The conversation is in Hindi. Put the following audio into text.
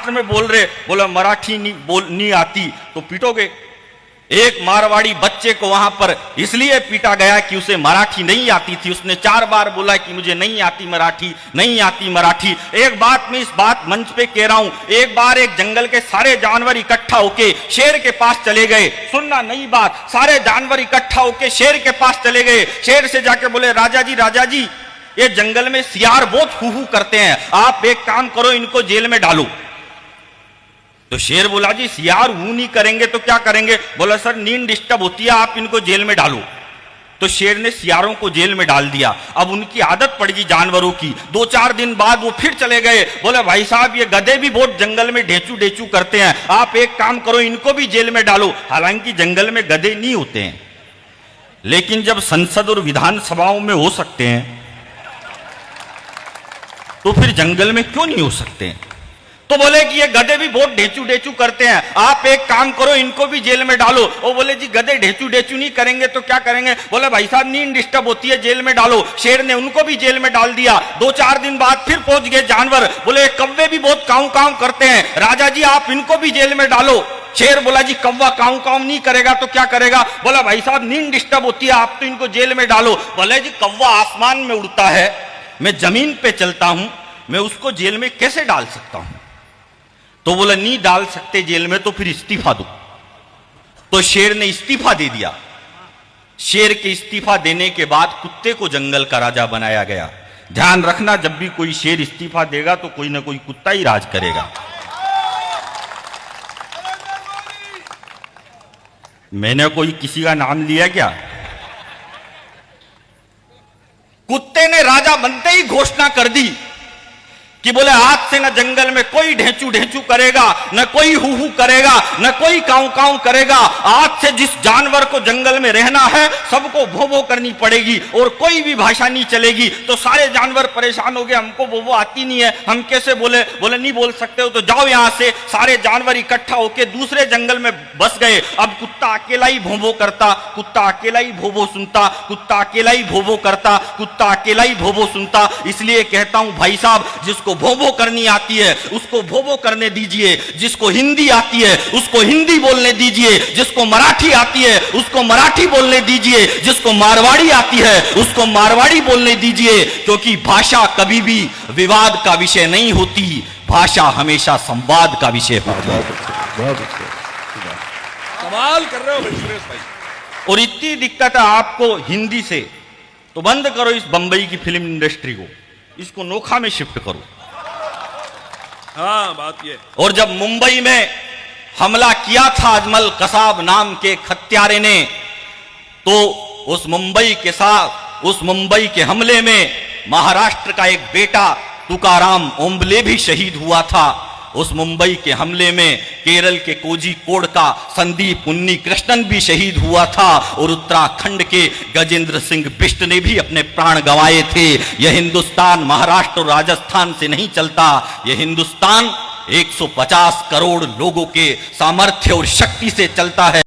महाराष्ट्र में बोल रहे, बोला मराठी नहीं आती तो पीटोगे। एक मारवाड़ी बच्चे को वहां पर इसलिए पीटा गया कि उसे मराठी नहीं आती थी। उसने 4 बार बोला कि मुझे नहीं आती मराठी, नहीं आती मराठी। एक बात मैं इस बात मंच पे कह रहा हूं, एक बार एक जंगल के सारे जानवर इकट्ठा होके शेर के पास चले गए। सुनना नई बात, सारे जानवर इकट्ठा होके शेर के पास चले गए। शेर से जाके बोले, राजा जी ये जंगल में सियार बहुत हू करते हैं, आप एक काम करो, इनको जेल में डालो। तो शेर बोला, जी सियार हू नहीं करेंगे तो क्या करेंगे? बोला, सर नींद डिस्टर्ब होती है, आप इनको जेल में डालो। तो शेर ने सियारों को जेल में डाल दिया। अब उनकी आदत पड़ गई जानवरों की। 2-4 दिन बाद वो फिर चले गए। बोले, भाई साहब ये गधे भी बहुत जंगल में ढेचू करते हैं, आप एक काम करो, इनको भी जेल में डालो। हालांकि जंगल में गधे नहीं होते हैं, लेकिन जब संसद और विधानसभाओं में हो सकते हैं तो फिर जंगल में क्यों नहीं हो सकते हैं? तो बोले कि ये गधे भी बहुत ढेचू करते हैं, आप एक काम करो, इनको भी जेल में डालो। वो बोले, जी गधे ढेचू नहीं करेंगे तो क्या करेंगे? बोले, भाई साहब नींद डिस्टर्ब होती है, जेल में डालो। शेर ने उनको भी जेल में डाल दिया। 2-4 दिन बाद फिर पहुंच गए जानवर। बोले, कौवे भी बहुत काऊ करते हैं, राजा जी आप इनको भी जेल में डालो। शेर बोला, जी कौवा काऊ नहीं करेगा तो क्या करेगा? बोला, भाई साहब नींद डिस्टर्ब होती है, आप तो इनको जेल में डालो। बोले, जी कौवा आसमान में उड़ता है, मैं जमीन पे चलता हूं, मैं उसको जेल में कैसे डाल सकता हूं? तो बोला, नहीं डाल सकते जेल में, तो फिर इस्तीफा दो। तो शेर ने इस्तीफा दे दिया। शेर के इस्तीफा देने के बाद कुत्ते को जंगल का राजा बनाया गया। ध्यान रखना, जब भी कोई शेर इस्तीफा देगा तो कोई ना कोई कुत्ता ही राज करेगा। मैंने कोई किसी का नाम लिया क्या? कुत्ते ने राजा बनते ही घोषणा कर दी कि बोले, आज से न जंगल में कोई ढेंचू करेगा, न कोई हू करेगा, न कोई काऊ करेगा। आज से जिस जानवर को जंगल में रहना है सबको भो करनी पड़ेगी और कोई भी भाषा नहीं चलेगी। तो सारे जानवर परेशान हो गए, हमको वो आती नहीं है, हम कैसे बोले? बोले, नहीं बोल सकते हो तो जाओ यहां से। सारे जानवर इकट्ठा होकर दूसरे जंगल में बस गए। अब कुत्ता अकेला ही भो करता, कुत्ता अकेला ही भो सुनता, कुत्ता अकेला ही भो करता, कुत्ता अकेला ही भो सुनता। इसलिए कहता हूं भाई साहब, जिसको भोबो करनी आती है उसको भोबो करने दीजिए, जिसको हिंदी आती है उसको हिंदी बोलने दीजिए, जिसको मराठी आती है उसको मराठी बोलने दीजिए, जिसको मारवाड़ी आती है उसको मारवाड़ी बोलने दीजिए। क्योंकि भाषा कभी भी विवाद का विषय नहीं होती, भाषा हमेशा संवाद का विषय होती है। कमाल कर रहे हो सुरेश भाई। और इतनी दिक्कत है आपको हिंदी से, तो बंद करो इस बंबई की फिल्म इंडस्ट्री को, इसको नोखा में शिफ्ट करो। हाँ बात ये। और जब मुंबई में हमला किया था अजमल कसाब नाम के हत्यारे ने, तो उस मुंबई के हमले में महाराष्ट्र का एक बेटा तुकाराम ओंबले भी शहीद हुआ था। उस मुंबई के हमले में केरल के कोझिकोड का संदीप उन्नीकृष्णन भी शहीद हुआ था और उत्तराखंड के गजेंद्र सिंह बिष्ट ने भी अपने प्राण गंवाए थे। यह हिंदुस्तान महाराष्ट्र और राजस्थान से नहीं चलता, यह हिंदुस्तान 150 करोड़ लोगों के सामर्थ्य और शक्ति से चलता है।